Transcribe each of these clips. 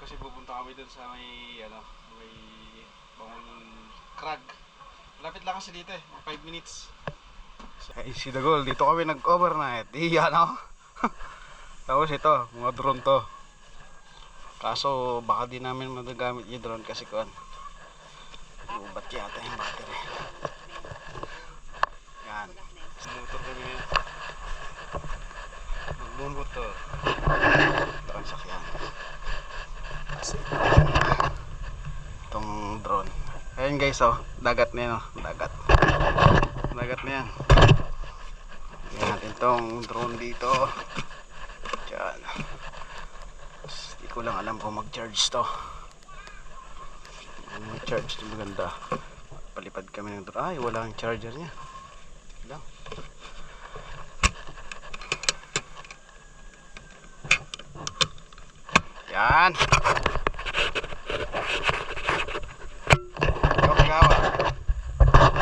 kasi pupunta kami dun sa may may Bangol Crag. Malapit lang kasi dito 5 minutes. Ay, si Dagol, dito kami nag-overnight. Iyan ako. Tapos ito, mga drone to. Kaso baka di namin magagamit yung drone kasi kuan. Ubat yata yung battery. Yan. Motor kami ngayon. Magmumotor. Parang sakyan. Kasi itong drone. Ayun guys, oh, dagat na yan, oh. Dagat na yan. Yan natin itong drone dito. Diyan. Hindi ko lang alam kung mag-charge to. May charge ito maganda. Palipad kami ng drone. Ay, wala ang charger niya. Lang. Yan.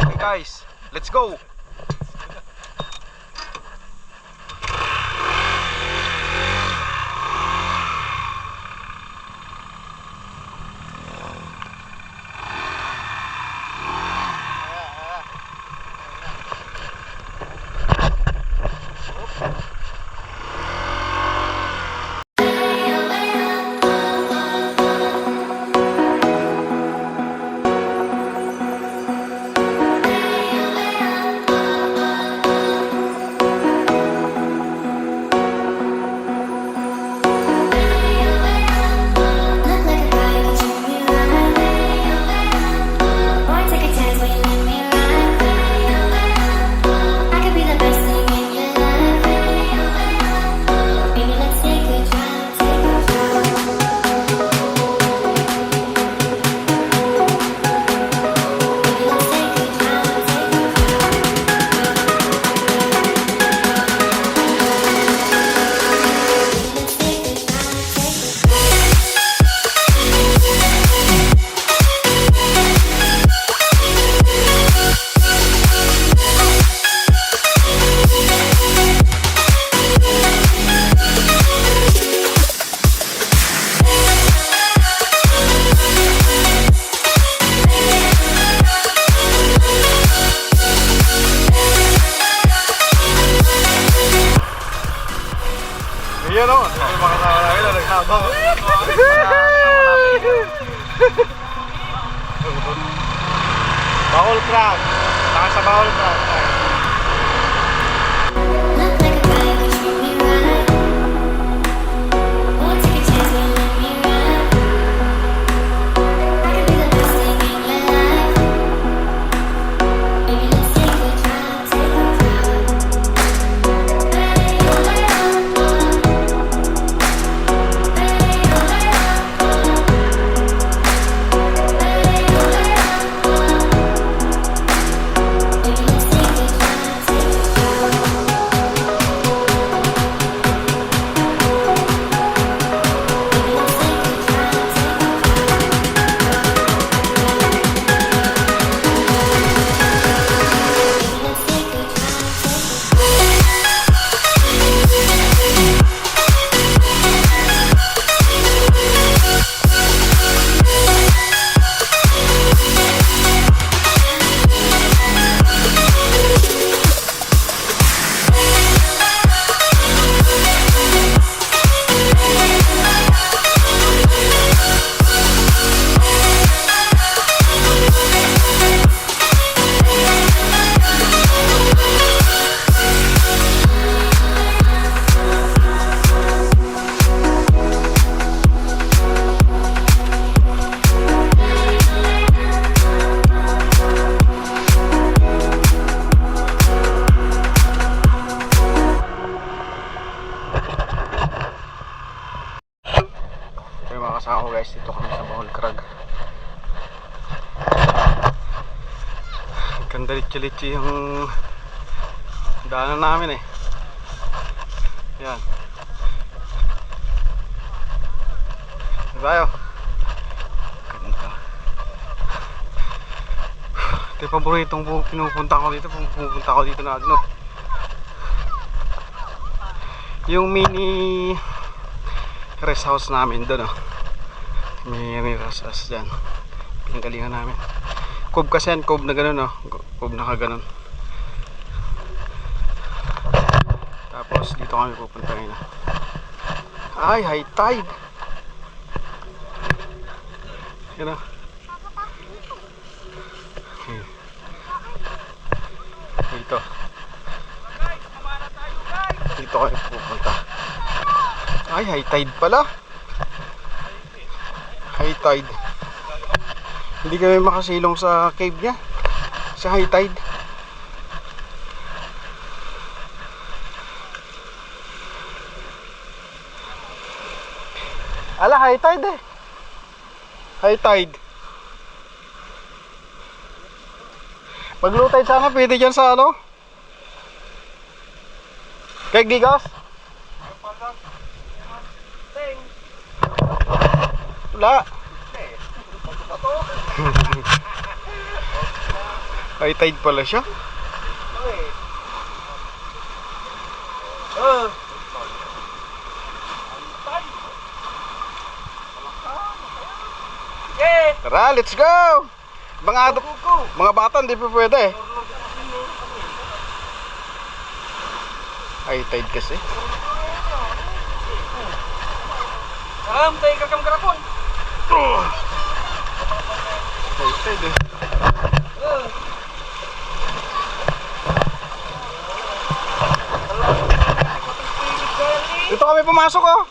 Okay guys, let's go. Ayan o, mga kasama namin na naghabang. Bangol Crag. Saka sa Bangol Crag. Kasama ko guys, dito kami sa Bangol Crag. Ganda litsi-litsi yung daanan namin yan. Tayo. Ganda. Ito yung paboritong pinupunta ko dito. Pupunta ko dito na yung mini rest house namin doon May ras-ras dyan. Pinagalingan namin. Cove kasi yan, cove na ganun, oh. Cove na kaganon. Tapos dito kami pupunta ngayon. Ay, high tide. Yan, oh. Dito. Dito kami pupunta. Ay, high tide pala. High tide. Hindi kami makasilong sa cave niya. Sa high tide. Ala, high tide eh. High tide. Pag low tide sana pwede dyan sa ano? Kay Gigas? Wala. High tide pala siya. Tara, let's go! Mga bata hindi pa pwede. High tide kasi. Tayo kakam karapon. High tide eh. Dito kami pumasok, oh.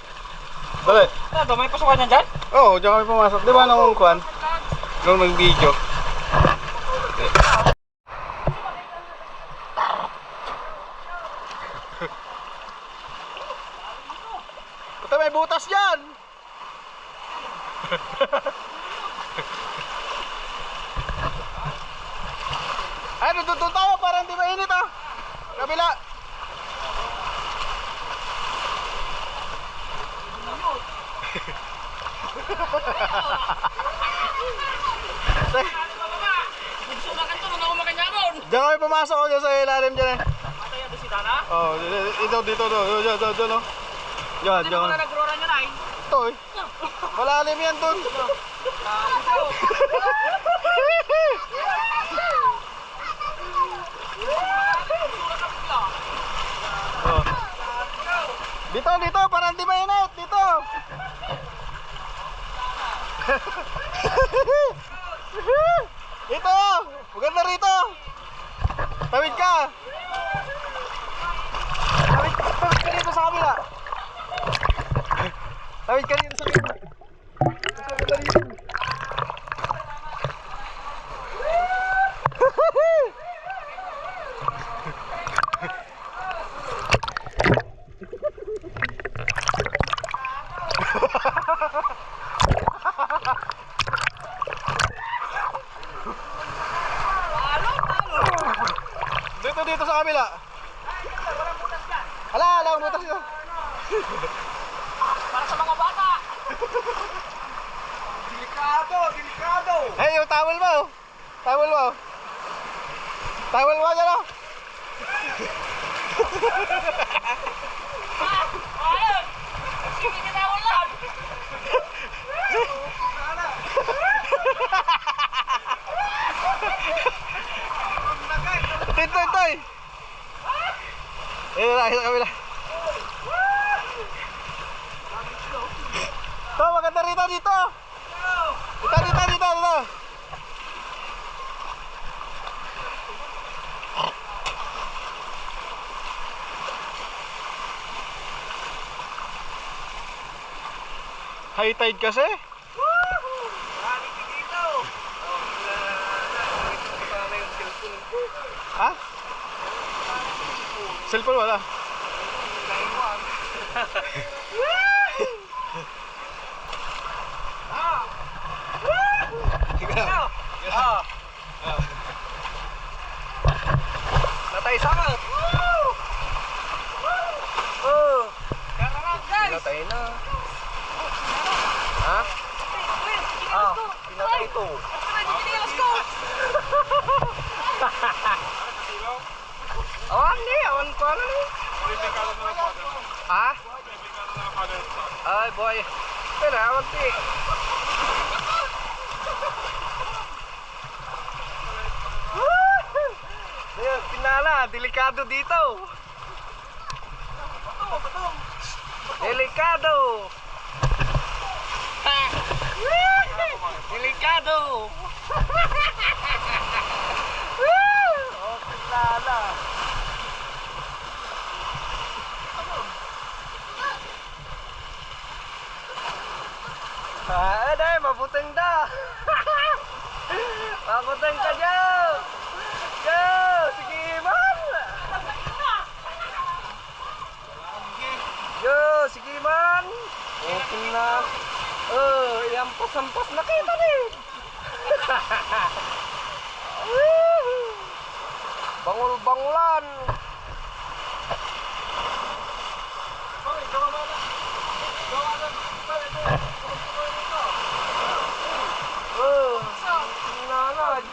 Dali. May pasukan yan dyan? Oo, dyan kami pumasok. Di ba nung kuwan? Nung nag-video. Puta, may butas dyan! Ay, nandun tayo para hindi mainit, ah. Kabila. Diyan kami pumasok, dyan sa ilalim dyan eh. Matay yung bisita na? Oo, dito, dyan, oh. Dyan, Hindi dyan. mo na nag-rora nyo na eh. Ito eh. Malalim yan dun. Oh. Dito, para hindi mainit. Dito. Dito. Maganda rito. Tawid ka. Tawid ka dito sa kabila. Tawid ka dito sa kabila. Maganda rito. Dito sa kabila. Walang butas dyan. Para sa mga bata. Delikado. Hey, yung towel mo. Towel mo dyan, oh. Ayun! Sige ka na ulan! Toy. Ayun, sa kabila. Ito, maganda rito, dito. Dito. High tide kasi. Ha? Cellphone wala. Natay sama. Natay na. Ha? Pinatay ito. Hindi. Awan ko ano ni. Ha? Ay boy. Pero awan ti. delikado dito. Delikado. Delikado. Okay, lala. Dahil mabuting da. Mabuting ka, Joe. Joe, sige man. Joe, sige man. Okay na. Yampas-ampas na kita ni. Bangul-bangulan.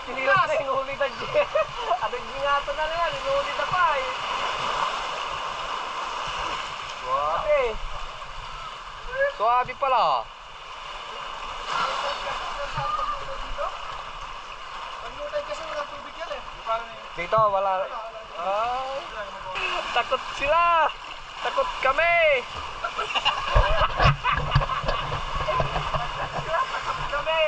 Sinilas na yung huli na dyan. Adang gingato na lang yan, inuhuli na pa eh. Suwabe. Suwabe pala. Pag-lutay kasi walang tubig yan eh. Dito, wala. Ay, takot sila. Takot kami. Takot kami.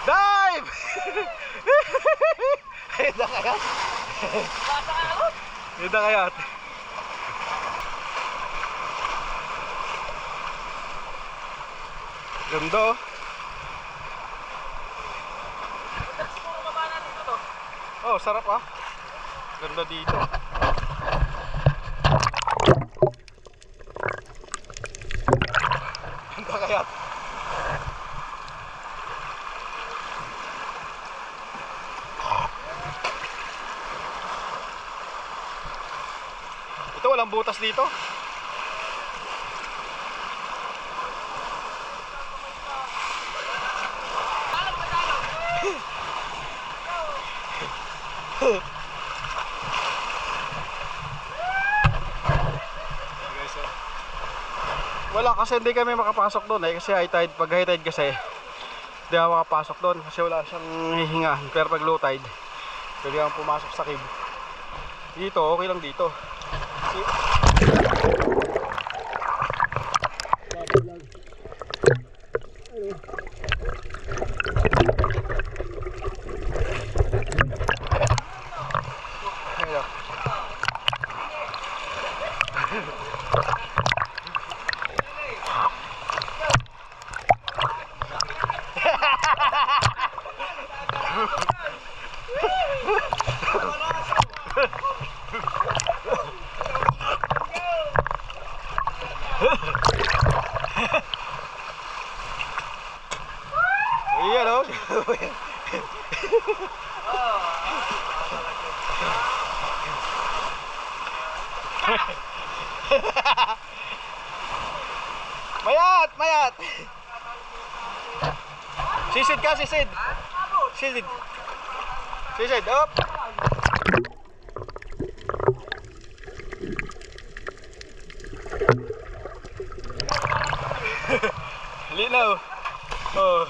Dive! Ida kayat. Ida kayat. Ganda oh. Oh, sarap ah. Ganda dito. Ganda kayat. Ito walang butas dito. Wala kasi hindi kami makapasok doon eh kasi high tide. Pag high tide kasi hindi ako makapasok doon kasi wala siyang hihinga. Pero pag low tide pwede kang pumasok sa cave. Dito okay lang dito. Iya dong. Mayat, mayat. Sisid ka, sisid. Sisid. Sisid, up. Linaw. Oh.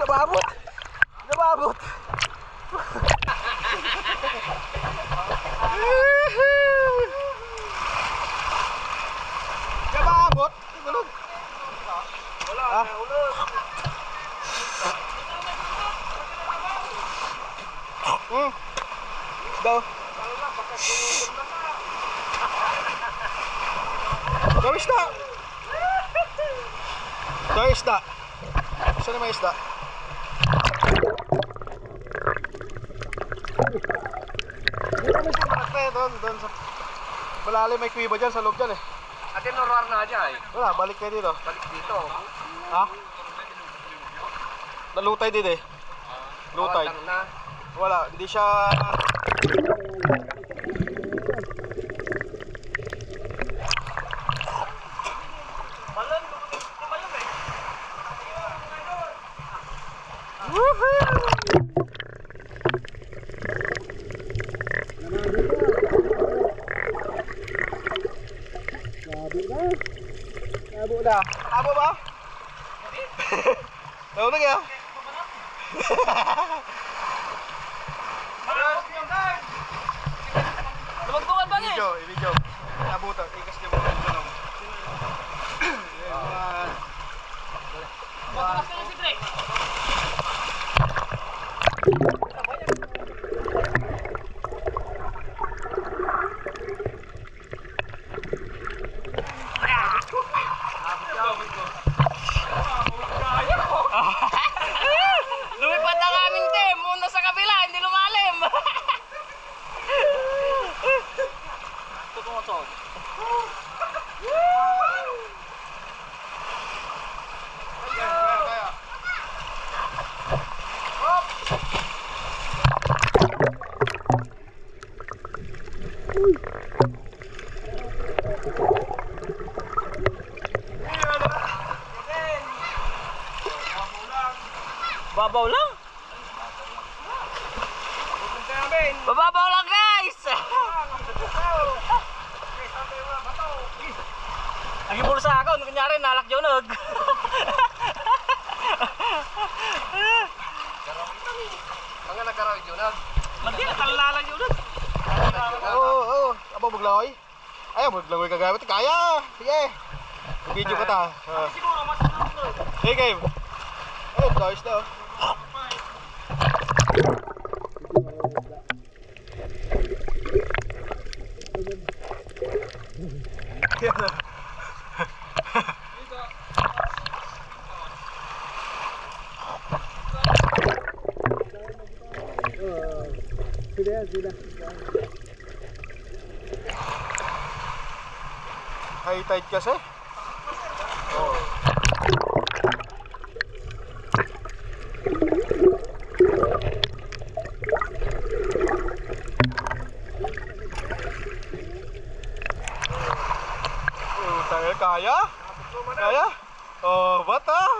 Nababot. Nababot. Nababot. Daw isda! Daw isda! Saan na may isda? Doon sa malalim may kuiba dyan sa loob dyan eh. Ate, norar na dyan. Wala, balik kayo dito. Balik dito. Ha? Nalutay din eh. Lutay. Awat lang na. Wala, hindi siya... Balon, balon eh. Abo na. Abo ba? Tawag na kaya? Lumagbukan ba niya? I-video. Nabutan. Ikas niya mo. Matukas ka na si Drake. Lumipad ang aming team. Muna sa kabila, hindi lumalim. Ito tumatod. Babaw lang. Bababaw lang, guys. Ang ibulsa ako, kunyari nalak jonog. Ang nga nagkaroon jonog. Mandi na talalang jonog. Oo. Abo maglaoy. Ay, maglaoy ka gamit. Kaya. Sige. Video ka ta. Siguro mas jonog. Hey, game. Ay, guys na. High tide kasi. Oh. Tayo kaya? Kaya? Oh, bata.